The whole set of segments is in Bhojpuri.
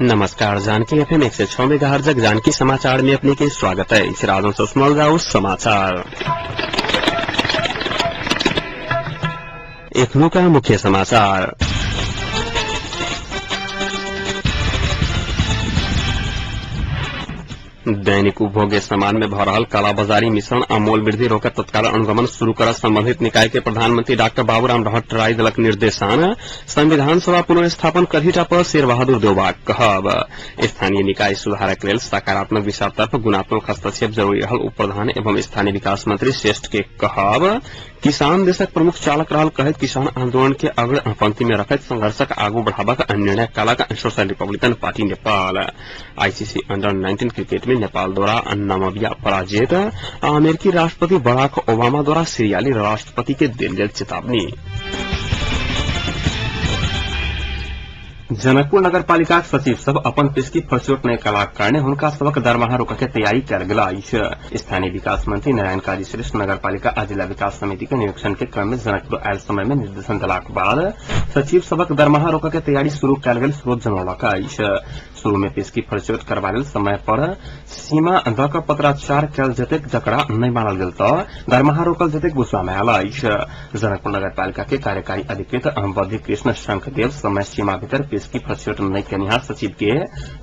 नमस्कार, जानकी एफएम 106 मेगाहर्ट्ज जानकी समाचार में अपने के स्वागत है। इस राजों से सुनल जाओ समाचार। एखनो का मुख्य समाचार। दैनिक उपभोग्य सामान में भ रहल कालाबाजारी मिश्रण आ मोल वृद्धि रोकत तत्काल अनुगमन शुरू कर संबंधित निकाय के प्रधानमंत्री डॉक्टर बाबूराम भट्टराई दलक निर्देशन संविधान सभा पुनर्स्थापन करिटा पर शेर बहादुर देवबाक कहब। स्थानीय निकाय सुधारक लेल सकारात्मक विचार तरफ गुणात्मक हस्तक्षेप जरूरी रहल उप प्रधान एवं स्थानीय विकास मंत्री श्रेष्ठ के कहब। किसान देशक प्रमुख चालक रहल कहत किसान आंदोलन के अग्र पंक्ति में रखत संघर्षक आगू बढ़ाबक निर्णय कालक social Republican party Nepal. ICC under 19 cricket में नेपाल द्वारा नामीबिया पराजित। अमेरिकी राष्ट्रपति बराक ओबामा द्वारा सीरियाली राष्ट्रपति के दिल गेल चेतावनी। जनकपुर नगरपालिका सचिव सब अपन पेशगी फरचोट नहीं कलाक कारणे हुनका सबक दरमाहा रोकके तैयारी कयल गेल अछि। स्थानीय विकास मंत्री नारायण काजी श्रेष्ठ नगरपालिका आ जिला विकास समिति के निरीक्षण के क्रम में जनकपुर आयल समय में निर्देशन देलाक बाद सचिव सबक दरमाहा रोकके तैयारी शुरू कयल गेल स्रोत जनौलक अछि। शुरू में पेशगी फरचोट करबा लेल समय पर सीमा द क पत्राचार कयल जतेक जकरा नहीं मानल गेल तऽ दरमाहा रोकल जतेक बुझबा में आयल अछि। जनकपुर नगरपालिका के कार्यकारी अधिकृत अहमबद्धी कृष्ण शंखदेव समय सीमा भीतर पेशगी फरचोट नहीं कनिहार सचिव के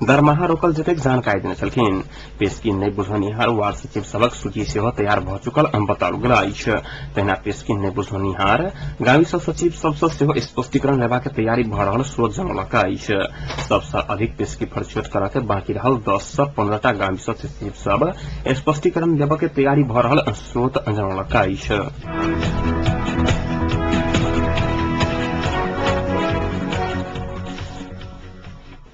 दरमाहा रोकल जतेक जानकारी देने छलखिन। पेशगी नहीं बुझनिहार वार्ड सचिव सबक सूची सेहो तैयार भ चुकल बताओल गेल अछि। तहिना पेशगी नहीं बुझनिहार गांवी सचिव सबसँ सेहो स्पष्टीकरण लेबाक तैयारी भ रहल स्रोत जनौलक अछि। सबसँ अधिक पेशगी फरचोट करऽ के बाकी रहल 10 से 15 टा गांवी सचिव सब स्पष्टीकरण देबऽ के तैयारी भ रहल स्रोत जनौलक अछि।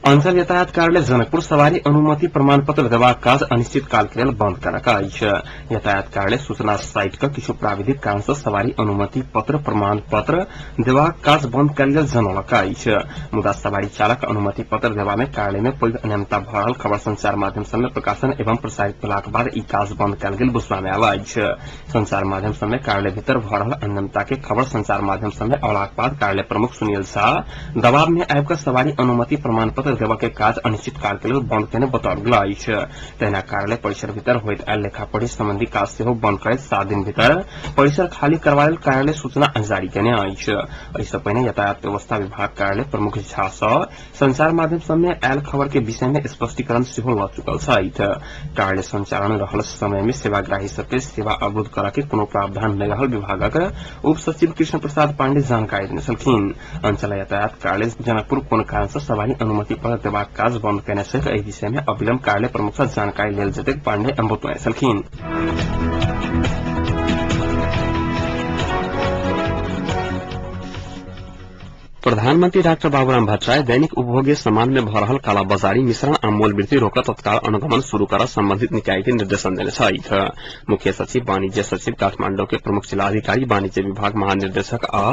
अंचल यातायात कार्यालय जनकपुर सवारी अनुमति प्रमाण पत्र देबाक काज अनिश्चित काल के लेल बंद करक अछि। यातायात कार्यालय सूचना साइट का किछु प्राविधिक कारण से सवारी अनुमति पत्र प्रमाण पत्र देबाक काज बंद कयल गेल जनौलक अछि। मुदा सवारी चालक अनुमति पत्र देबा में कार्यालय में पैघ अनियमितता भ रहल खबर संचार माध्यम सब में प्रकाशन एवं प्रसारित भेलाक बाद ई काज बंद कयल गेल बुझबा में आयल अछि। संचार माध्यम सब में कार्यालय भीतर भ रहल अनियमितता के खबर संचार माध्यम सब में अवलाक बाद कार्यालय प्रमुख सुनील शाह दबाव में आबि कऽ सवारी अनुमति प्रमाण पत्र देवा के काज अनिश्चित काल के लिए बंद केने बताओल गेल अछि। तहिना कार्यालय परिसर भीतर होइत आयल लेखा पढ़ी संबंधी काज सेहो बंद करैत 7 दिन भीतर परिसर खाली करबा लेल कार्यालय सूचना जारी केने अछि। एहिसँ पहिने यातायात व्यवस्था विभाग कार्यालय प्रमुख झा सँ संचार माध्यम सब में आयल खबर के विषय में स्पष्टीकरण सेहो ल चुकल छथि। कार्यालय संचालन रहल समय में सेवाग्राही सबके सेवा अवरुद्ध करऽ के कोनो प्रावधान नहीं रहल विभागक उप सचिव कृष्ण प्रसाद पांडे जानकारी देने छलखिन। अंचल यातायात कार्यालय जनकपुर कोन कारण से सवारी अनुमति पत्र देबाक काज बंद केने छै एहि विषय में अविलंब कार्यालय प्रमुख से जानकारी लेल जतेक पांडे बतौने छलखिन। प्रधानमंत्री डॉक्टर बाबूराम भट्टराई दैनिक उपभोग्य सामान में भ रहल कालाबाजारी मिश्रण आ मोल वृद्धि रोकत तत्काल अनुगमन शुरू कर संबंधित निकाय के निर्देशन देने छथि। मुख्य सचिव वाणिज्य सचिव काठमांडू के प्रमुख जिलाधिकारी वाणिज्य विभाग महानिर्देशक आ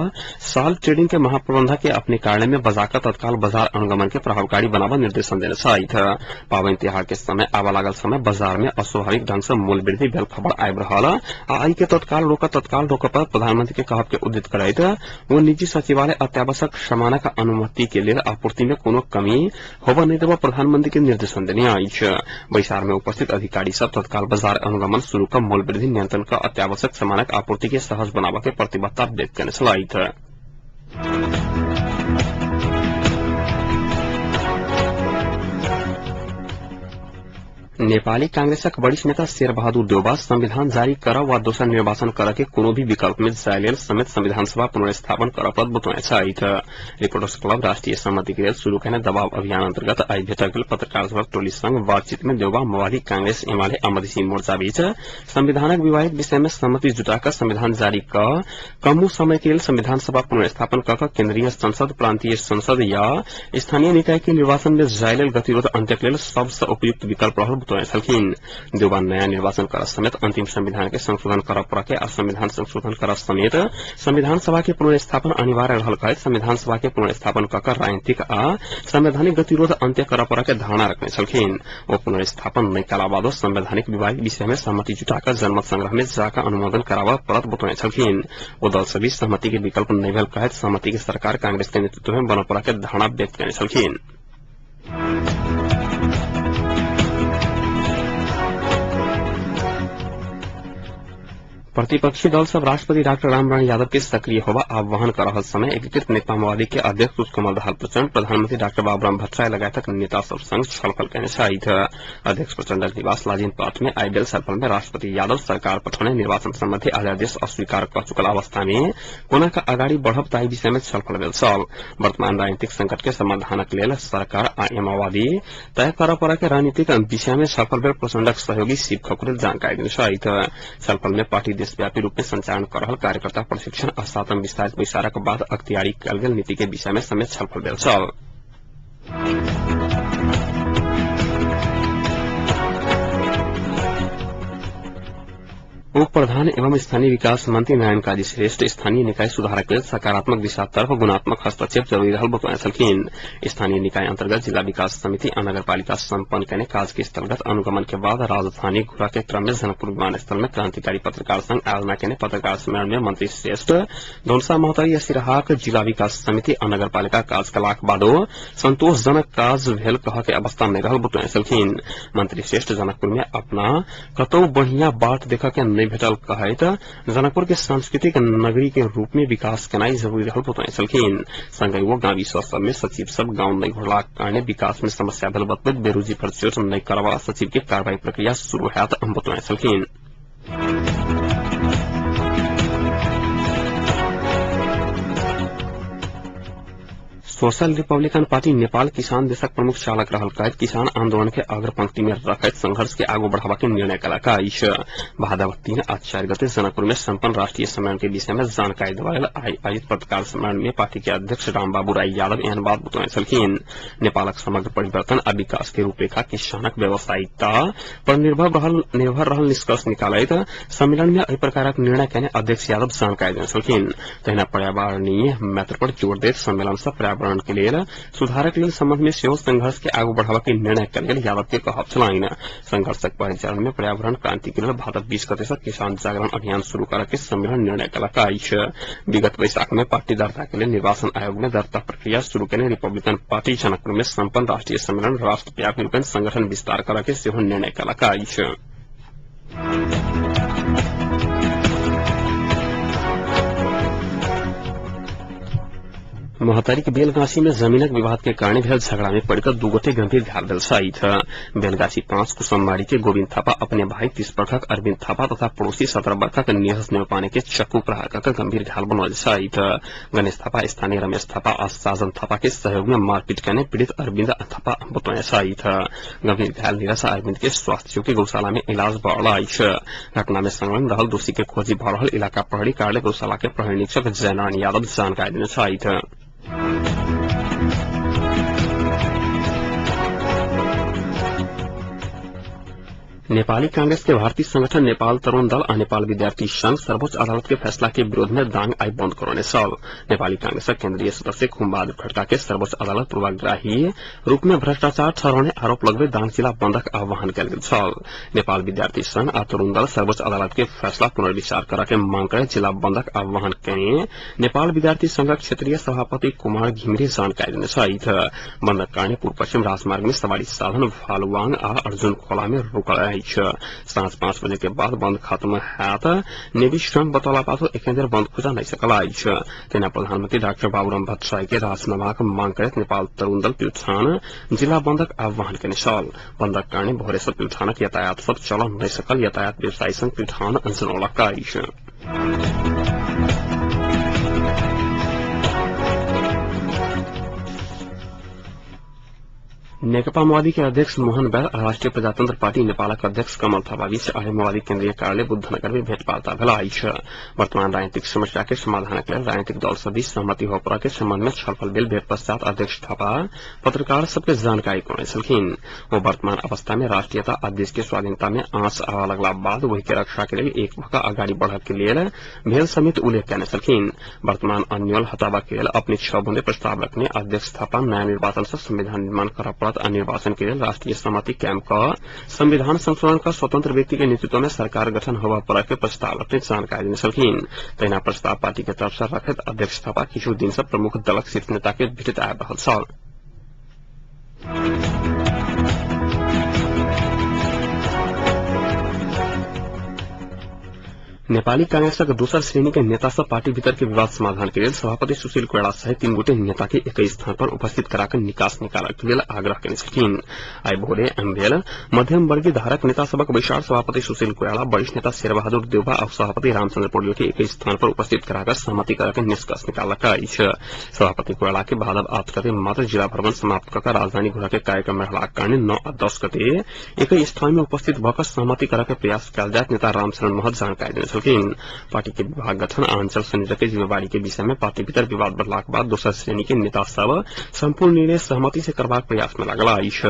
साल ट्रेडिंग के महाप्रबंधक के अपने कार्यालय में बजाकर तत्काल बाजार अनुगमन के प्रभावकारी बनावा निर्देशन देने छथि। पावनि त्योहार के समय आवा लागल समय बाजार में अस्वाभाविक ढंग से मोल वृद्धि भेल खबर आबि रहल आ आई के तत्काल रोकऽ पर प्रधानमंत्री के कहब के उद्धृत करैत वो निजी सचिवालय अत्यावश्यक सामानक अनुमति के लिए आपूर्ति में कोनो कमी होबा नहीं देबा प्रधानमंत्री के निर्देशन देने अछि। बैसार में उपस्थित अधिकारी सब तत्काल बाजार अनुगमन शुरू कर मोल वृद्धि नियंत्रण का अत्यावश्यक सामानक आपूर्ति के सहज बनावा के प्रतिबद्धता व्यक्त करने छथि। नेपाली कांग्रेसक वरिष्ठ नेता शेर बहादुर देउबा संविधान जारी करऽ वा दोसर निर्वाचन करऽ के कोनो भी विकल्प में जाय लेल समेत संविधान सभा पुनर्स्थापन करऽ पर बतौने छथि। रिपोर्टर्स क्लब राष्ट्रीय सहमति के लेल शुरू कयने दबाव अभियान अंतर्गत आई भेटल गेल पत्रकार सभक टोली संग बातचीत में देउबा माओवादी कांग्रेस एमाले आ मधेसी मोर्चा बीच संविधानक विवादित विषय में सहमति जुटाकर संविधान जारी कऽ कम समय के लिए संविधान सभा पुनर्स्थापन कऽ केंद्रीय संसद प्रांतीय संसद या स्थानीय निकाय के निर्वाचन में जाय लेल गतिरोध अंत्य के लेल सबसे उपयुक्त विकल्प रहल बतौने छलखिन। देउबा नया निर्वाचन करऽ समेत अंतिम संविधान के संशोधन करऽ पड़के आ संविधान संशोधन करऽ समेत संविधान सभा के पुनर्स्थापन अनिवार्य रहल कहैत संविधान सभा के पुनर्स्थापन कऽ राजनीतिक आ संवैधानिक गतिरोध अंत्य करऽ पड़के धारणा रखने छलखिन। वो पुनर्स्थापन नहीं कला बादो संवैधानिक विवादित विषय में सहमति जुटाकर जनमत संग्रह में जाकर अनुमोदन करावा पड़त बतौने छलखिन। वो दल से भी सहमति के विकल्प नहीं भेल कहैत सहमति के सरकार कांग्रेस के नेतृत्व में बनऽ पड़के धारणा व्यक्त करने छलखिन। प्रतिपक्षी दल सब राष्ट्रपति डाक्टर रामवरण यादव के सक्रिय होवा आह्वान कर रहल समय एकीकृत नेकपा माओवादी के अध्यक्ष पुष्पकमल दाहाल प्रचंड प्रधानमंत्री डाक्टर बाबूराम भट्टराय लगायतक नेता सब संग छलफल करने छथि। अध्यक्ष प्रचंडक निवास लाजिन पाठ में आइडेल छलफल में राष्ट्रपति यादव सरकार पठाउने निर्वाचन सम्बन्धी अध्यादेश अस्वीकार कर चुकल अवस्था में कोना का अगाडि बढ़ब ताही विषय में छलफल भेल छल। वर्तमान राजनीतिक संकट के समाधानक लेल सरकार आ माओवादी तय कर पर के राजनीतिक विषय में छलफल भेल प्रचंडक सहयोगी शिव खकुरेल जानकारी दिने छथि। छलफल में पार्टी देशव्यापी रूप में संचालन कर रहल कार्यकर्ता प्रशिक्षण आ सातम विस्तारित विचारक बाद अख्तियारी कयल गेल नीति के विषय में समेत छलफल भेल छल। उप प्रधान एवं स्थानीय विकास मंत्री नारायण काजी श्रेष्ठ स्थानीय निकाय सुधारक लेल सकारात्मक दिशातर्फ गुणात्मक हस्तक्षेप जरूरी रहल बताए छलखिन। स्थानीय निकाय अंतर्गत जिला विकास समिति आ नगरपालिका सम्पन्न करने कार्य के स्थलगत अनुगमन के बाद राजधानी घुरा के क्रम में जनकपुर विमानस्थल में क्रांतिकारी पत्रकार संघ आयोजना करने पत्रकार सम्मेलन में मंत्री श्रेष्ठ धौलसा महोदय सिराहाक जिला विकास समिति आ नगरपालिका कार्यकलाप बादो संतोषजनक काज भेल कह के अवस्था में रहल बताए छलखिन। मंत्री श्रेष्ठ जनकपुर में अपना कतौ बढ़िया बाट देख के नहीं भेटल कहत जनकपुर के सांस्कृतिक नगरी के रूप में विकास करना जरूरी रहल बताए छलखिन। संगहि वो गांवी सब में सचिव सब गांव नहीं घुरला कारण विकास में समस्या भेल बतबैत बेरोजी पर चोट नहीं करवा सचिव के कार्रवाई प्रक्रिया शुरू होयत बताए छलखिन। सोशल रिपब्लिकन पार्टी नेपाल किसान देशक प्रमुख चालक रहल कहत किसान आंदोलन के अग्र पंक्ति में रखत संघर्ष के आगू बढ़ावा के निर्णय कलक अछि। भादव 3 आ 4 गते जनकपुर में संपन्न राष्ट्रीय सम्मेलन के विषय में जानकारी देवाल आयोजित पत्रकार सम्मेलन में पार्टी के अध्यक्ष रामबाबू राय यादव एहन बात बताए छलखिन। नेपालक समग्र परिवर्तन आ विकास के रूपरेखा किसानक व्यावसायिकता पर निर्भर रहल निष्कर्ष निकालैत सम्मेलन में एहि प्रकारक निर्णय करने अध्यक्ष यादव जानकारी देने छलखिन। तहिना पर्यावरणीय महत्व पर जोर दैत सम्मेलन से पर्यावरण के लिए सुधारक लेल संबंध में सेहो संघर्ष के आगू बढ़ावा के निर्णय कयल गेल यादव के कहब छलनि। संघर्षक पहल चरण में पर्यावरण क्रांति के लिए भादव 20 गते से किसान जागरण अभियान शुरू करके सम्मेलन निर्णय कलक अछि। विगत वैशाख में पार्टी दर्ता के लिए निर्वाचन आयोग में दर्ता प्रक्रिया शुरू करने रिपब्लिकन पार्टी जनकपुर में संपन्न राष्ट्रीय सम्मेलन राष्ट्रव्यापी रूप में संगठन विस्तार करके सेहो निर्णय कलक अछि। मोहतारी के बेलगाछी में जमीनक विवाद के कारण भेल झगड़ा में पड़कर 2 गोटे गंभीर घायल भेल छथि। बेलगाछी 5 कुसुमबाड़ी के गोविंद थापा अपने भाई 30 वर्षक अरविंद थापा तथा पड़ोसी 17 वर्षक नीरज नेवपाने के चक्कू प्रहार कर गंभीर घायल बनल छथि। गणेश थापा स्थानीय रमेश थापा और साजन थापा के सहयोग में मारपीट करने पीड़ित अरविंद थापा बताए छथि। गंभीर घायल नीरज अरविंद के स्वास्थ्य चौकी गौशाला में इलाज बढ़ रहा है। घटना में संलग्न रहल दोषी के खोजी भ रहल इलाका प्रहरी कार्यालय गौशाला के प्रहरी निरीक्षक जयनारायण यादव जानकारी देने छथि। नेपाली कांग्रेस के भारतीय संगठन नेपाल तरुण दल और नेपाल विद्यार्थी संघ सर्वोच्च अदालत के फैसला के विरोध में दांग आई बंद कराने सब नेपाली कांग्रेस केंद्रीय सदस्य खुमबहादुर खड्का के सर्वोच्च अदालत पूर्वाग्राही रूप में भ्रष्टाचार ठहराने आरोप लगबे दांग जिला बंदक आह्वान कयल गेल छल। नेपाल विद्यार्थी संघ आ तरुण दल सर्वोच्च अदालत के फैसला पुनर्विचार करके मांग करे जिला बंदक आह्वान कयने नेपाल विद्यार्थी संघक क्षेत्रीय सभापति कुमार घिमिरे जानकारी देने छथि। बंदक कारण पूर्व पश्चिम राजमार्ग में सवारी साधन भालुवांग आ अर्जुन खोला में रुकल सांझ 5 बजे के बाद बंद खत्म हैत नेवी श्रम बतौला पाछो एखन देर बंद खुजा नहीं सकल अछि। तेना प्रधानमंत्री डाक्टर बाबूराम भट्टराय के राजीनामाक मांग करैत नेपाल तरुण दल प्युठान जिला बंदक आह्वान केने छल। बंदक कारण भोरे से प्युठानक यातायात सब चल नहीं सकल यातायात व्यवसायी संघ प्युठान जनौलक अछि। नेकपा माओवादी के अध्यक्ष मोहन बैल और राष्ट्रीय प्रजातंत्र पार्टी नेपालक अध्यक्ष कमल थापा बीच आइ माओवादी केंद्रीय कार्यालय बुद्धनगर में भेंटवार्ता भेल अछि। वर्तमान राजनीतिक समस्या के समाधान के लिए राजनीतिक दल सब बीच सहमति होपरा के संबंध में छलफल भेल। भेंट पश्चात अध्यक्ष थापा पत्रकार सबके जानकारी करने छलखिन। वो वर्तमान अवस्था में राष्ट्रीयता आ देश के स्वाधीनता में आंच आवा लगला बाद वही के रक्षा के लिए एक भका आगाड़ी बढ़ के लिए भेल समेत उल्लेख करने छलखिन। वर्तमान अन्यल हटावा के लिए अपनी 6 बुंदे प्रस्ताव रखने अध्यक्ष थापा नया निर्वाचन से संविधान निर्माण कर निर्वाचन के लिए राष्ट्रीय सहमति कैंप का संविधान संशोधन का स्वतंत्र व्यक्ति के नेतृत्व में सरकार गठन होगा पर के प्रस्ताव रखने जानकारी देने छलखिन। तहिना प्रस्ताव पार्टी के तरफ से रखत अध्यक्ष थापा किछु दिन से प्रमुख दलक शीर्ष नेता के भेटत आबि रहल छल। नेपाली कांग्रेसक दोसर श्रेणी के नेता सब पार्टी भीतर के विवाद समाधान के लिए सभापति सुशील कोइराला सहित 3 गोटे नेता के एक स्थान पर उपस्थित कराकर निकास निकालक के लिए आग्रह केने छथिन। आई भोरे एमबीएल मध्यम वर्गीय धारक नेता सबक बैसार सभापति सुशील कोइराला, वरिष्ठ नेता शेरबहादुर देउबा और सभापति रामचंद्र पौडेल के एक स्थान पर उपस्थित कराकर सहमति कराकर निष्कर्ष निकालक अछि। सभापति कोइराला के भादव 8 गते मात्र जिला भ्रमण समाप्त कर राजधानी घुरा के कार्यक्रम में रहलाक कारणे 9 और 10 गते एक स्थान में उपस्थित भकर सहमति कराकर प्रयास कयल जात नेता रामचरण महत जानकारी देने छलखिन। पार्टी के विभाग गठन आ अंचल संयोजक के जिम्मेवारी के विषय में पार्टी भीतर विवाद बढ़लाक बाद दोसर श्रेणी के नेता सब संपूर्ण निर्णय सहमति से करबाक प्रयास में लागल अछि।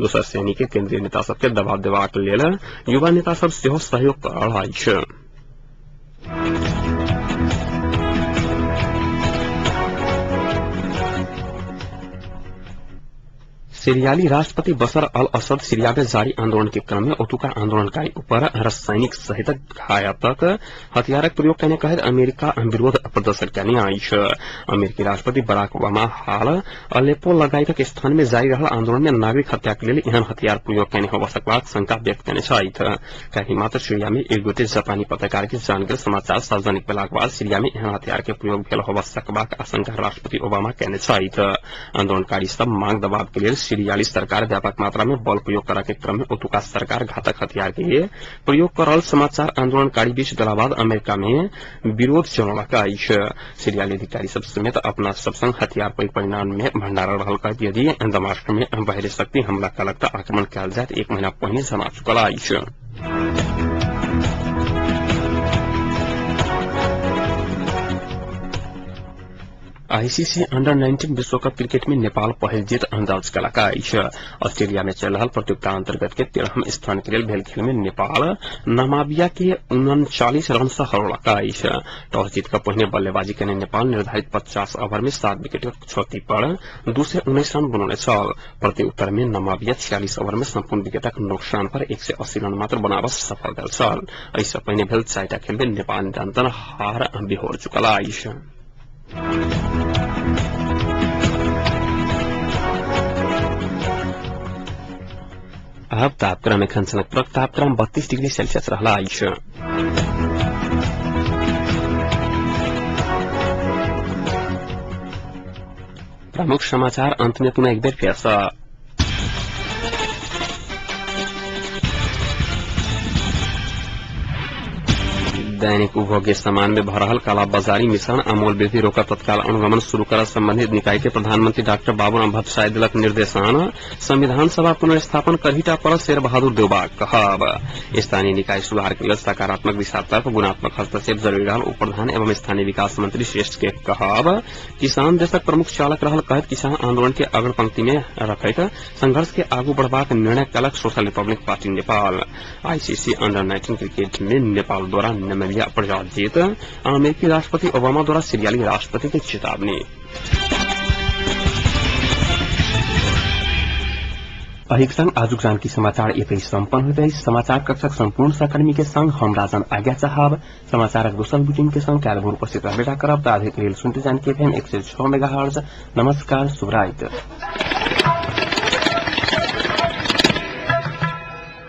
दोसर श्रेणी के केंद्रीय नेता सबके दबाव देबाक लेल युवा नेता सब सेहो सहयोग कर रहल अछि। सीरियाली राष्ट्रपति बशर अल असद सीरिया में जारी आंदोलन के क्रम में ओतुका आंदोलनकारी ऊपर रासायनिक सहित घातक हथियारक प्रयोग करने कहे अमेरिका विरोध प्रदर्शन करने आई। अमेरिकी राष्ट्रपति बराक ओबामा हाल अलेप्पो लगायत स्थान में जारी रहल आंदोलन में नागरिक हत्या के लिए एहन हथियार प्रयोग करने हो सकबाक शंका व्यक्त करने कहीं मात्र सीरिया में एक गोटे जापानी पत्रकार के जान गेल समाचार सार्वजनिक भेलाक बाद सीरिया में एहन हथियार के प्रयोग भेल हो सकबाक आशंका राष्ट्रपति ओबामा कहने। आंदोलनकारी सब मांग दबाव के लिए सीरियाली सरकार व्यापक मात्रा में बल प्रयोग करा के क्रम में ओतुका सरकार घातक हथियार के प्रयोग करल समाचार आंदोलनकारी बीच देला बाद अमेरिका में विरोध चललक अछि। सीरियाली अधिकारी सब समेत अपना सब संग हथियार परिणाम में भंडारण रहल कहत यदि दमाश्क में बाहरी शक्ति हमला कलक त आक्रमण कयल जात 1 महीना पहिने जना चुकल अछि। आईसीसी अंडर 19 विश्व कप क्रिकेट में नेपाल पहल जीत अंदाज कलक अछि। ऑस्ट्रेलिया में चल रहा प्रतियोगिता अंतर्गत के 13वें स्थान के लिए भेल खेल में नेपाल नामाबिया के 39 रन से हरलक अछि। टॉस जीत कर पहिने बल्लेबाजी करने नेपाल निर्धारित 50 ओवर में 7 विकेट क्षति पर 219 रन बनौने छल। प्रत्युत्तर में नामाबिया 46 ओवर में संपूर्ण विकेटक नुकसान पर 180 रन मात्र बनाबस सफल भेल छल। एहिसँ पहिने भेल 4टा खेल में नेपाल निरंतर हार बिहोर चुकल अछि। अब तापक्रम एखन सनक तापक्रम 32 डिग्री सेल्सियस रहला अछि। प्रमुख समाचार अंत में पुनः एक बेर फिर से। दैनिक उपभोग्य सामान में भरहल कालाबाजारी मिश्रण अमूल वृद्धि रोका तत्काल अनुगमन शुरू कर संबंधित निकाय के प्रधानमंत्री डॉक्टर बाबूराम भट्टराय दिलक निर्देशन। संविधान सभा पुनर्स्थापन करहिटा पर शेरबहादुर देउबा कहब। स्थानीय निकाय सुधार के लिए सकारात्मक दिशा तरफ गुणात्मक हस्तक्षेप जरूरी रहल उप प्रधान एवं स्थानीय विकास मंत्री श्रेष्ठ के कहब। किसान देशक प्रमुख चालक रहल कहत किसान आंदोलन के अग्र पंक्ति में रखैत संघर्ष के आगू बढ़बाक निर्णय कलक social Republic party Nepal. ICC under 19 cricket में नेपाल द्वारा नामाबिया पर जीत। अमेरिकी राष्ट्रपति ओबामा द्वारा सीरियाली राष्ट्रपति की चेतावनी। अहिक संग आजुक जानकी समाचार एतै सम्पन्न होइत अछि। समाचार कक्षक संपूर्ण सहकर्मी के संग हम राजन आज्ञा चाहब। समाचारक दोसर बुलेटिन के संग काल्हि भोर उपस्थित रहबे करब। ताधरि लेल सुनते जानकी FM 106 मेगाहर्ट्ज। नमस्कार, शुभ रात्रि।